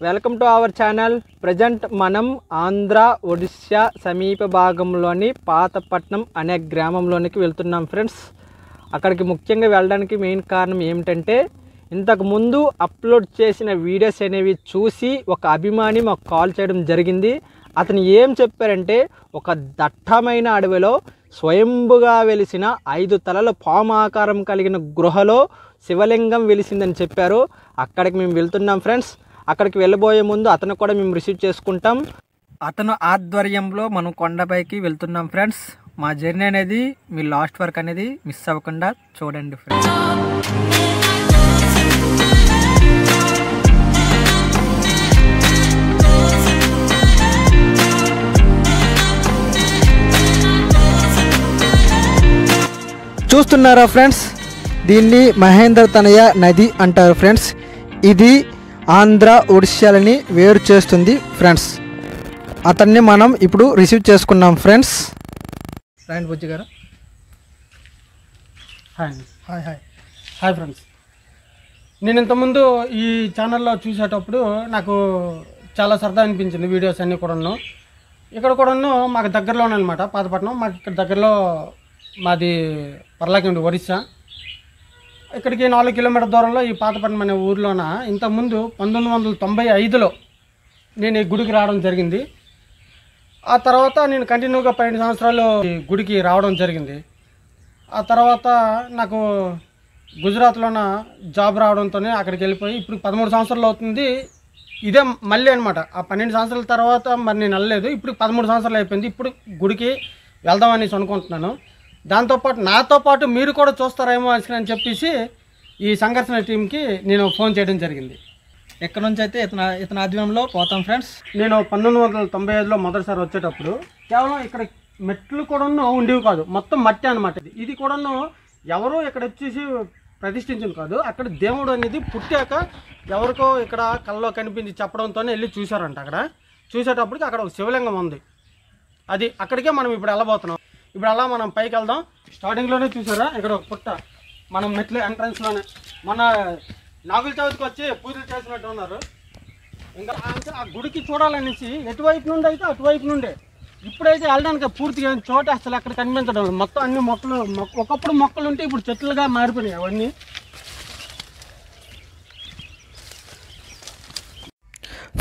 Welcome to our channel. Present మనం ఆంధ్ర ఒడిశా సమీప భాగంలోని పాతపట్నం అనే గ్రామంలోనికి వెళ్తున్నాం ఫ్రెండ్స్. అక్కడికి ముఖ్యంగా వెళ్ళడానికి మెయిన్ కారణం ఏమిటంటే, ఇంతకు ముందు అప్లోడ్ చేసిన వీడియోస్ అనేవి చూసి ఒక అభిమాని మాకు కాల్ చేయడం జరిగింది. అతను ఏం చెప్పారంటే, ఒక దట్టమైన అడవిలో స్వయంభుగా వెలిసిన 5 తలల పాము ఆకారం కలిగిన గృహలో శివలింగం వెలిసిందని చెప్పారు. అక్కడికి మేము వెళ్తున్నాం ఫ్రెండ్స్. అక్కడికి వెళ్ళబోయే ముందు అతను కూడా మేము రిసీవ్ చేసుకుంటాం. అతను ఆధ్వర్యంలో మనం కొండపైకి వెళ్తున్నాం ఫ్రెండ్స్. మా జర్నీ అనేది మీ లాస్ట్ వర్క్ అనేది మిస్ అవ్వకుండా చూడండి ఫ్రెండ్స్. చూస్తున్నారా ఫ్రెండ్స్, దీన్ని మహేంద్ర తనయ నది అంటారు ఫ్రెండ్స్. ఇది ఆంధ్ర ఒడిశాలని వేరు చేస్తుంది ఫ్రెండ్స్. అతన్ని మనం ఇప్పుడు రిసీవ్ చేసుకున్నాం ఫ్రెండ్స్. రాయండి బుజ్జి గారు. Hi hi hi hi friends. నేను ఇంతకుముందు ఈ ఛానల్లో చూసేటప్పుడు నాకు చాలా సరదా అనిపించింది వీడియోస్ అన్నీ కూడాను. ఇక్కడ కూడాను మాకు దగ్గరలోనే అనమాట పాతపట్నం. మాకు ఇక్కడ దగ్గరలో మాది పర్లాకిండి ఒరిస్సా. ఇక్కడికి 4 కిలోమీటర్ దూరంలో ఈ పాతపట్నం అనే ఊరిలోన ఇంతకుముందు 1995లో నేను ఈ గుడికి రావడం జరిగింది. ఆ తర్వాత నేను కంటిన్యూగా 12 సంవత్సరాలు ఈ గుడికి రావడం జరిగింది. ఆ తర్వాత నాకు గుజరాత్లోన జాబ్ రావడంతోనే అక్కడికి వెళ్ళిపోయి ఇప్పుడు 13 సంవత్సరాలు అవుతుంది. ఇదే మళ్ళీ అనమాట. ఆ 12 సంవత్సరాల తర్వాత మరి నేను వెళ్ళలేదు. ఇప్పుడు 13 సంవత్సరాలు అయిపోయింది. ఇప్పుడు గుడికి వెళ్దామనేసి అనుకుంటున్నాను. దాంతోపాటు నాతో పాటు మీరు కూడా చూస్తారేమో అని చెప్పేసి ఈ సంఘర్షణ టీంకి నేను ఫోన్ చేయడం జరిగింది. ఎక్కడి నుంచి అయితే ఇతని ఆధ్వర్యంలో పోతాం ఫ్రెండ్స్. నేను 1995లో మొదటిసారి వచ్చేటప్పుడు కేవలం ఇక్కడ మెట్లు కూడా ఉండేవి కాదు, మొత్తం మట్టి అనమాట. ఇది కూడాను ఎవరు ఇక్కడ వచ్చేసి ప్రతిష్ఠించింది కాదు. అక్కడ దేవుడు అనేది పుట్టాక ఎవరికో ఇక్కడ కళ్ళలో కనిపించి చెప్పడంతోనే వెళ్ళి చూశారంట. అక్కడ చూసేటప్పటికి అక్కడ ఒక శివలింగం ఉంది. అది అక్కడికే మనం ఇప్పుడు వెళ్ళబోతున్నాం. ఇప్పుడు అలా మనం పైకి వెళ్దాం. స్టార్టింగ్లోనే చూసారా ఇక్కడ ఒక పుట్ట, మనం మెట్లు ఎంట్రన్స్లోనే మన నాగుల చవితికి వచ్చి పూజలు చేసినట్టు ఉన్నారు. ఇంకా ఆ గుడికి చూడాలనేసి ఎటువైపు నుండి అయితే అటువైపు నుండే. ఇప్పుడైతే వెళ్ళడానికి పూర్తిగా చోట అసలు అక్కడ కనిపించడం లేదు. మొత్తం అన్ని మొక్కలు, ఒకప్పుడు మొక్కలు ఉంటే ఇప్పుడు చెట్లుగా మారిపోయినాయి అవన్నీ.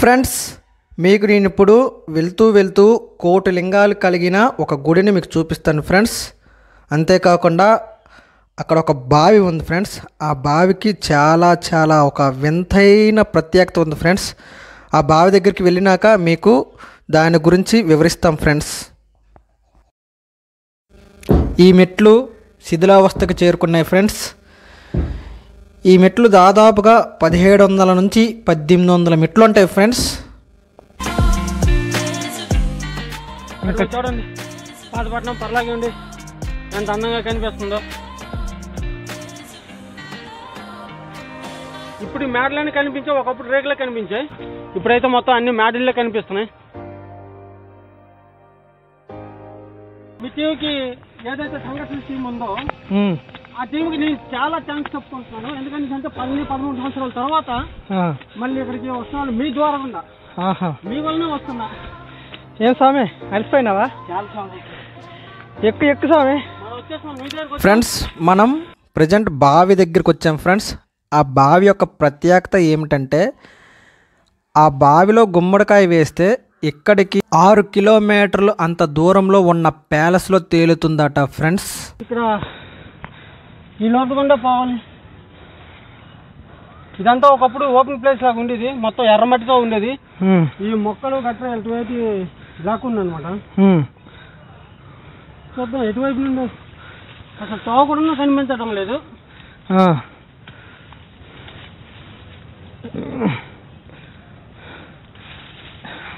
ఫ్రెండ్స్, మీకు నేను ఇప్పుడు వెళ్తూ 1,000 లింగాలు కలిగిన ఒక గుడిని మీకు చూపిస్తాను ఫ్రెండ్స్. అంతేకాకుండా అక్కడ ఒక బావి ఉంది ఫ్రెండ్స్. ఆ బావికి చాలా ఒక వింతైన ప్రత్యేకత ఉంది ఫ్రెండ్స్. ఆ బావి దగ్గరికి వెళ్ళినాక మీకు దాని గురించి వివరిస్తాం ఫ్రెండ్స్. ఈ మెట్లు శిథిలావస్థకు చేరుకున్నాయి ఫ్రెండ్స్. ఈ మెట్లు దాదాపుగా 1700 నుంచి 1800 మెట్లు ఉంటాయి ఫ్రెండ్స్. చూడండి పాతపట్నం పర్లాకిండి ఎంత అందంగా కనిపిస్తుందో. ఇప్పుడు మేడలన్నీ కనిపించాయి, ఒకప్పుడు రేకులే కనిపించాయి. ఇప్పుడైతే మొత్తం అన్ని మేడలే కనిపిస్తున్నాయి. మీ టీంకి ఏదైతే సంఘటన టీం ఉందో ఆ టీంకి నేను చాలా థ్యాంక్స్ చెప్పుకుంటున్నాను. ఎందుకంటే 13 సంవత్సరాల తర్వాత మళ్ళీ ఇక్కడికి వస్తున్నాను మీ ద్వారా ఉందా, మీ వల్లనే వస్తున్నా. ఏం స్వామి అలసిపోయినావా? ఎక్కు స్వామి. ఫ్రెండ్స్, మనం ప్రజెంట్ బావి దగ్గరికి వచ్చాం ఫ్రెండ్స్. ఆ బావి యొక్క ప్రత్యేకత ఏమిటంటే, ఆ బావిలో గుమ్మడికాయ వేస్తే ఇక్కడికి 6 కిలోమీటర్లు అంత దూరంలో ఉన్న ప్యాలెస్లో తేలుతుందట ఫ్రెండ్స్. ఇక్కడ ఈ లోటు గుండా పోవాలి. ఇదంతా ఒకప్పుడు ఓపెన్ ప్లేస్ లాగా ఉండేది, మొత్తం ఎర్రమట్టితో ఉండేది. ఈ మొక్కలు గట్రా ఎటువైపు లాక్కుంది అనమాట. చూద్దాం ఎటువైపు నుండి అసలు తోవ కూడా కనిపించడం లేదు.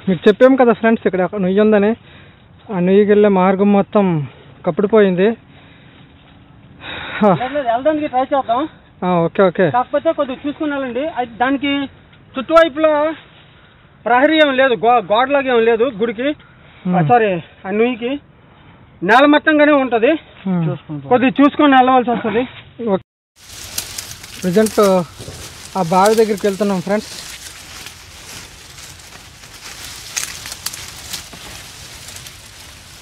మీకు చెప్పాము కదా ఫ్రెండ్స్, ఇక్కడ నుయ్యి ఉందని. ఆ నుయ్యికి వెళ్ళే మార్గం మొత్తం కప్పుడిపోయింది. వెళ్ళడానికి ట్రై చేద్దాం. ఓకే. కాకపోతే కొద్దిగా చూసుకుని వెళ్ళండి. దానికి చుట్టువైపులో ప్రహరీ ఏం లేదు, గోడలాగా ఏం లేదు గుడికి, సారీ ఆ నుయ్యికి. నేలమట్టంగానే ఉంటుంది, కొద్దిగా చూసుకొని వెళ్ళవలసి వస్తుంది. ప్రజెంట్ ఆ బావి దగ్గరికి వెళ్తున్నాం ఫ్రెండ్స్.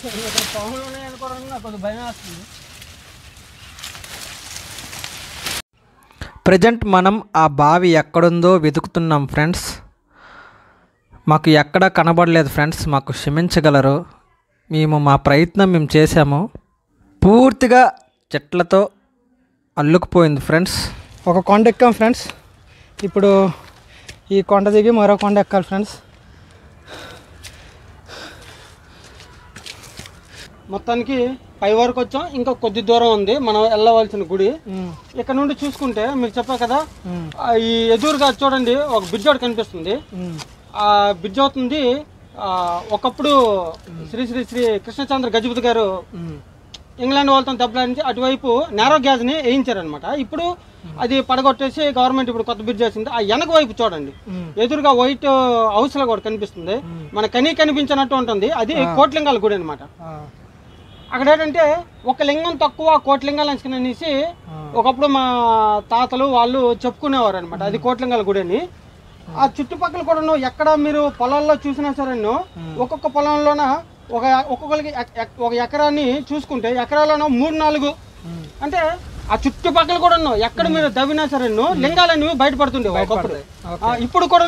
ఇక్కడ పాములు ఉన్నాయనుకోవడం నాకు కొంచెం భయం వేస్తుంది. ప్రజెంట్ మనం ఆ బావి ఎక్కడుందో వెతుకుతున్నాం ఫ్రెండ్స్. మాకు ఎక్కడ కనబడలేదు ఫ్రెండ్స్, మాకు క్షమించగలరు. మా ప్రయత్నం మేము చేసాము. పూర్తిగా చెట్లతో అల్లుకుపోయింది ఫ్రెండ్స్. ఒక కొండ ఎక్కాం ఫ్రెండ్స్. ఇప్పుడు ఈ కొండ దిగి మరో కొండ ఎక్కాలి ఫ్రెండ్స్. మొత్తానికి పై వరకు వచ్చాం, ఇంకా కొద్ది దూరం ఉంది మనం వెళ్ళవలసిన గుడి. ఇక్కడ నుండి చూసుకుంటే మీకు చెప్పా కదా, ఈ ఎదురుగా చూడండి ఒక బ్రిడ్జ్ ఒకటి కనిపిస్తుంది. ఆ బ్రిడ్జ్ అవుతుంది ఒకప్పుడు శ్రీ శ్రీ శ్రీ కృష్ణచంద్ర గజపతి గారు ఇంగ్లాండ్ వాళ్ళతో దెబ్బలాడించి అటువైపు నేరో గ్యాజ్ని వేయించారనమాట. ఇప్పుడు అది పడగొట్టేసి గవర్నమెంట్ ఇప్పుడు కొత్త బ్రిడ్జ్ చేసింది. ఆ వెనక వైపు చూడండి, ఎదురుగా వైట్ హౌస్ లో కూడా కనిపిస్తుంది, మన కనిపించినట్టు ఉంటుంది. అది కోట్లింగాల గుడి అనమాట. అక్కడ ఏంటంటే ఒక లింగం తక్కువ కోట్లింగాలు అనేసి ఒకప్పుడు మా తాతలు వాళ్ళు చెప్పుకునేవారు అనమాట. అది కోట్లింగాల గుడి అని. ఆ చుట్టుపక్కల కూడా ఎక్కడ మీరు పొలాల్లో చూసినా సరే ఒక్కొక్క పొలంలోన ఒక్కొక్కరికి ఒక ఎకరాన్ని చూసుకుంటే ఎకరాలను 3-4 అంటే ఆ చుట్టుపక్కల కూడా ఎక్కడ మీరు తవ్వినా సరే లింగాలన్నీ బయటపడుతుండే ఒకప్పుడు. ఇప్పుడు కూడా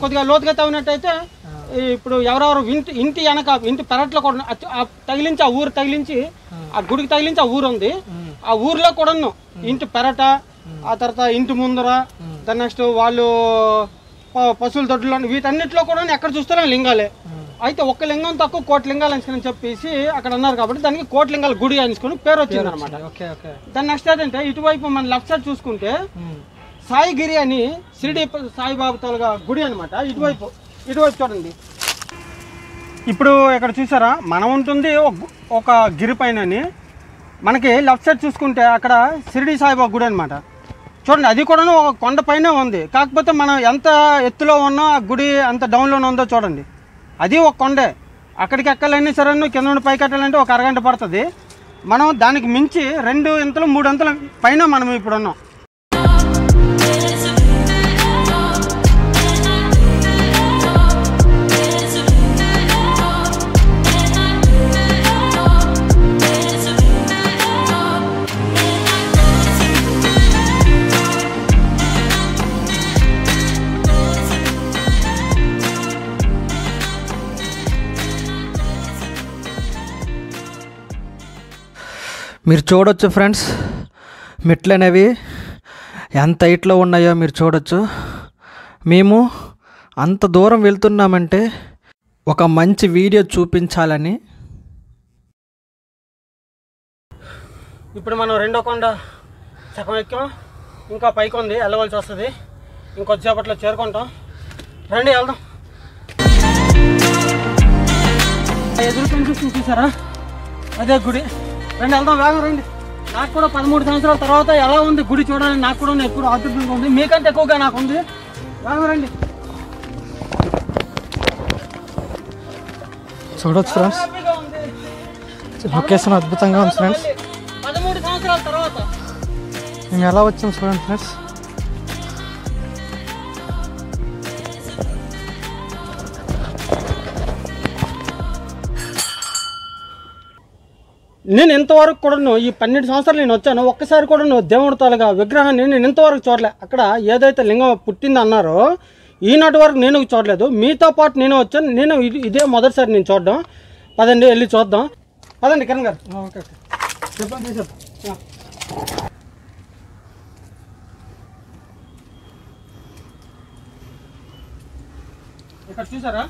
కొద్దిగా లోతుగా తవ్వినట్టయితే ఇప్పుడు ఎవరెవరు ఇంటి వెనక ఇంటి పెరట్లో కూడా తగిలించి ఆ ఊరు తగిలించి ఆ గుడికి తగిలించి ఆ ఊరు ఉంది. ఆ ఊర్లో కూడా ఇంటి పెరట, ఆ తర్వాత ఇంటి ముందర, దాని నెక్స్ట్ వాళ్ళు పశువుల దొడ్లో, వీటన్నిటిలో కూడా ఎక్కడ చూస్తారో లింగాలే. అయితే ఒక్క లింగం తక్కువ కోటి లింగాలు అనుకుని చెప్పేసి అక్కడ అన్నారు కాబట్టి దానికి కోట్లింగాల గుడి అనుకుని పేరు వచ్చింది అనమాట. దాని నెక్స్ట్ ఏంటంటే ఇటువైపు మన లెఫ్ట్ సైడ్ చూసుకుంటే సాయిగిరి అని షిరిడి సాయిబాబా తాలూకా గుడి అనమాట. ఇటువైపు చూడండి. ఇప్పుడు ఇక్కడ చూసారా మనం ఉంటుంది ఒక గిరి పైన, మనకి లెఫ్ట్ సైడ్ చూసుకుంటే అక్కడ షిరిడి సాయిబాబా గుడి అనమాట. చూడండి, అది కూడా ఒక కొండ పైన ఉంది. కాకపోతే మనం ఎంత ఎత్తులో ఉన్నా ఆ గుడి అంత డౌన్లోనే ఉందో చూడండి. అది ఒక కొండే. అక్కడికి ఎక్కాలన్నీ సరే కింద నుండి పైకి ఎక్కాలంటే ఒక అరగంట పడుతుంది. మనం దానికి మించి 2 అంతలు 3 అంతల పైన మనం ఇప్పుడు ఉన్నాం. మీరు చూడొచ్చు ఫ్రెండ్స్, మెట్లు అనేవి ఎంత హైట్లో ఉన్నాయో మీరు చూడొచ్చు. మేము అంత దూరం వెళ్తున్నామంటే ఒక మంచి వీడియో చూపించాలని. ఇప్పుడు మనం రెండో కొండ సగం ఎక్కాం, ఇంకా పైకి ఉంది, వెళ్ళవలసి వస్తుంది. ఇంకొద్దిసేపట్లో చేరుకుంటాం. రండి వెళ్దాం. ఎదురు కనిపిస్తుంది చూసారా, అదే గుడి. రండి వెళ్దాం, వేగం రండి. నాకు కూడా 13 సంవత్సరాల తర్వాత ఎలా ఉంది గుడి చూడాలని నాకు కూడా ఎప్పుడు ఆతృతంగా ఉంది. మీకంటే ఎక్కువగా నాకు ఉంది. వేగం రండి. చూడొచ్చు ఫ్రెండ్స్, లొకేషన్ అద్భుతంగా ఉంది ఫ్రెండ్స్. 13 సంవత్సరాల తర్వాత మేము ఎలా వచ్చాం చూడండి ఫ్రెండ్స్. నేను ఇంతవరకు కూడా ఈ 12 సంవత్సరాలు నేను వచ్చాను, ఒక్కసారి కూడా దేవుడి తాలూకా విగ్రహాన్ని నేను ఇంతవరకు చూడలే. అక్కడ ఏదైతే లింగం పుట్టింది అన్నారో ఈనాటి వరకు నేను చూడలేదు. మీతో పాటు నేను వచ్చాను. నేను ఇదే మొదటిసారి నేను చూడడం. పదండి వెళ్ళి చూద్దాం. పదండి కిరణ్ గారు. ఓకే చెప్పండి. ఇక్కడ చూసారా,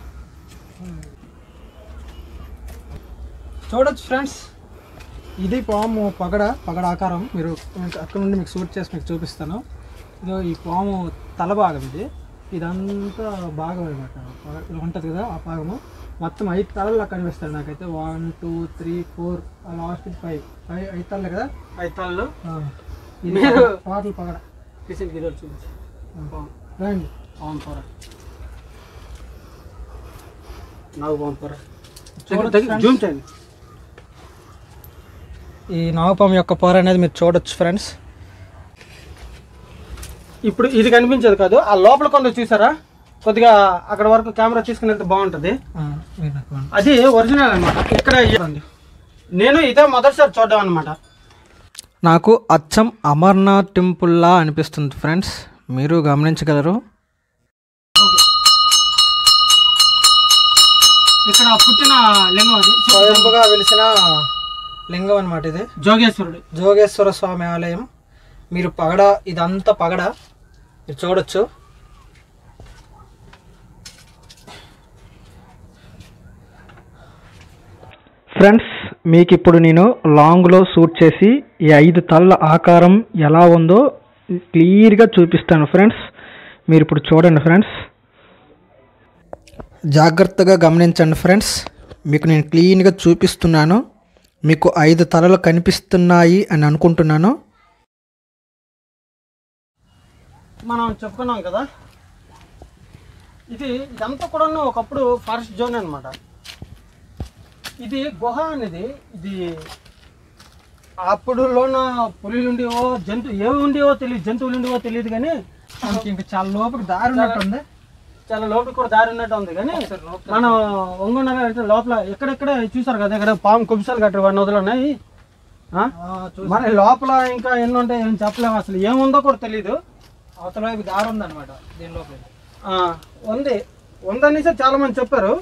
చూడొచ్చు ఫ్రెండ్స్, ఇది పాము పగడ ఆకారం. మీరు అక్కడ నుండి మీకు షూట్ చేసి మీకు చూపిస్తాను. ఇదో ఈ పాము తల భాగం ఇది. ఇదంతా భాగం అనమాట. ఇలా ఉంటుంది కదా ఆ భాగము. మొత్తం 5 తలలు కనిపిస్తాయి నాకైతే. 1 2 3 4 లాస్ట్ 5 తలలే కదా. 5 తలలు. ఇది టోటల్ పగడ. చూపించి రండి. అవును పోరా, నాకు బాగుంది పోరా. జూమ్ చేయండి. ఈ నాగపాము యొక్క పొర అనేది మీరు చూడొచ్చు ఫ్రెండ్స్. ఇప్పుడు ఇది కనిపించదు కాదు, ఆ లోపల కొండ చూసారా, కొద్దిగా అక్కడ వరకు కెమెరా తీసుకుని వెళ్తే బాగుంటుంది. అది ఒరిజినల్ అనమాట. ఇక్కడ చూడండి, నేను ఇదే మొదటిసారి చూడడం అనమాట. నాకు అచ్చం అమర్నాథ్ టెంపుల్లా అనిపిస్తుంది ఫ్రెండ్స్, మీరు గమనించగలరు. ఇక్కడ పుట్టిన లింగం అది, స్వయంగా వెలిసిన లింగం అనమాట. ఇది జోగేశ్వర స్వామి ఆలయం. మీరు పగడ, ఇదంతా పగడ మీరు చూడొచ్చు. ఫ్రెండ్స్, మీకు ఇప్పుడు నేను లాంగ్లో షూట్ చేసి ఈ 5 తలల ఆకారం ఎలా ఉందో క్లియర్గా చూపిస్తాను ఫ్రెండ్స్. మీరు ఇప్పుడు చూడండి ఫ్రెండ్స్, జాగ్రత్తగా గమనించండి ఫ్రెండ్స్. మీకు నేను క్లీన్గా చూపిస్తున్నాను. మీకు 5 తలలు కనిపిస్తున్నాయి అని అనుకుంటున్నాను. మనం చెప్పుకున్నాం కదా, ఇదంతా కూడా ఒకప్పుడు ఫారెస్ట్ జోన్ అనమాట. ఇది గుహ అనేది, ఇది అప్పుడులోన పులిలు ఉండేవో ఏమి ఉండేవో తెలియదు, జంతువులు ఉండేవో తెలియదు, కానీ ఇంకా చాలా లోపలికి దారి ఉన్నట్టు ఉంది. చాలా లోపలికి కూడా దారి ఉన్నట్టు ఉంది. కానీ మనం ఒంగొండ అంటే లోపల ఎక్కడెక్కడ చూసారు కదా, ఇక్కడ పాము కుబ్సాలు కట్టారు, 1 నదులు ఉన్నాయి. మరి లోపల ఇంకా ఎన్ని ఉంటాయి ఏం చెప్పలేము, అసలు ఏముందో కూడా తెలీదు. అవతల వైపు దారి ఉందన్నమాట. దీని లోపల ఉందనేసి చాలా మంది చెప్పారు.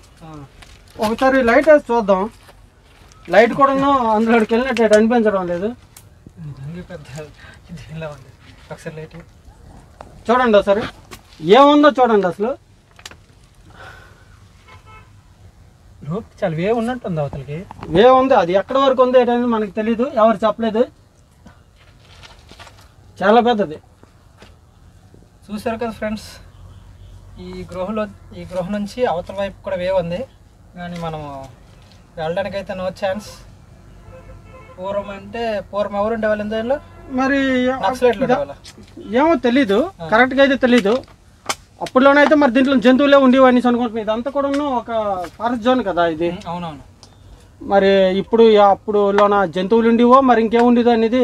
ఒకసారి లైట్ వేసి చూద్దాం. లైట్ కూడా అందులోకి వెళ్ళినట్టు అనిపించడం లేదు. ఒకసారి లైట్ చూడండి, ఒకసారి ఏముందో చూడండి. అసలు చాలా వే ఉన్నట్టుంది, అవతలకి వే ఉంది. అది ఎక్కడి వరకు ఉంది ఏంటనేది మనకు తెలీదు, ఎవరు చెప్పలేదు. చాలా పెద్దది. చూసారు కదా ఫ్రెండ్స్, ఈ గృహ నుంచి అవతల వైపు కూడా వే ఉంది, కానీ మనము వెళ్ళడానికి అయితే నో ఛాన్స్. పూర్వం ఎవరు ఉండేవాళ్ళు ఇందులో? మరి నక్సలైట్లు ఉండేవాళ్ళు. ఏమో తెలీదు, కరెక్ట్గా అయితే తెలీదు. అప్పుడులోనైతే మరి దీంట్లో జంతువులే ఉండేవి అనేసి అనుకుంటున్నాను. ఇదంతా కూడా ఒక ఫారెస్ట్ జోన్ కదా ఇది. అవునవును. మరి ఇప్పుడు అప్పుడులోన జంతువులు ఉండేవో మరి ఇంకేముండేదో అనేది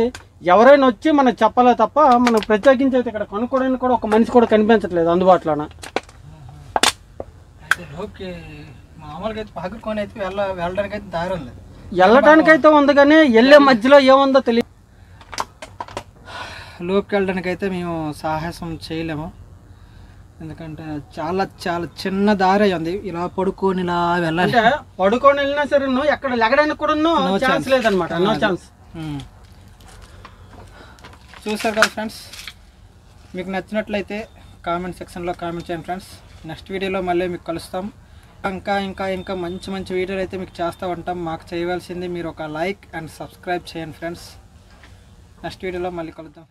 ఎవరైనా వచ్చి మనకు చెప్పాలే తప్ప, మనం ప్రత్యేకించి అయితే ఇక్కడ కొనుక్కోవడానికి కూడా ఒక మనిషి కూడా కనిపించట్లేదు అందుబాటులోన. మామూలుగా అయితే పక్కకొని అయితే వెళ్ళడానికి అయితే దారి ఉంది, వెళ్ళటానికైతే ఉంది, కానీ వెళ్ళే మధ్యలో ఏముందో తెలియదు. లోపుకి వెళ్ళడానికి అయితే మేము సాహసం చేయలేము, ఎందుకంటే చాలా చాలా చిన్న దారి ఉంది. ఇలా పడుకొని ఇలా వెళ్ళాలి. పడుకొని వెళ్ళినా సరే ఎక్కడ లెగడానికి కూడా ఛాన్స్ లేదనమాట. No chance. చూసారు కదా ఫ్రెండ్స్, మీకు నచ్చినట్లయితే కామెంట్ సెక్షన్లో కామెంట్ చేయండి ఫ్రెండ్స్. నెక్స్ట్ వీడియోలో మళ్ళీ మీకు కలుస్తాం. ఇంకా ఇంకా ఇంకా మంచి మంచి వీడియోలు అయితే మీకు చేస్తూ ఉంటాం. మాకు చేయవలసింది మీరు ఒక లైక్ అండ్ సబ్స్క్రైబ్ చేయండి ఫ్రెండ్స్. నెక్స్ట్ వీడియోలో మళ్ళీ కలుద్దాం.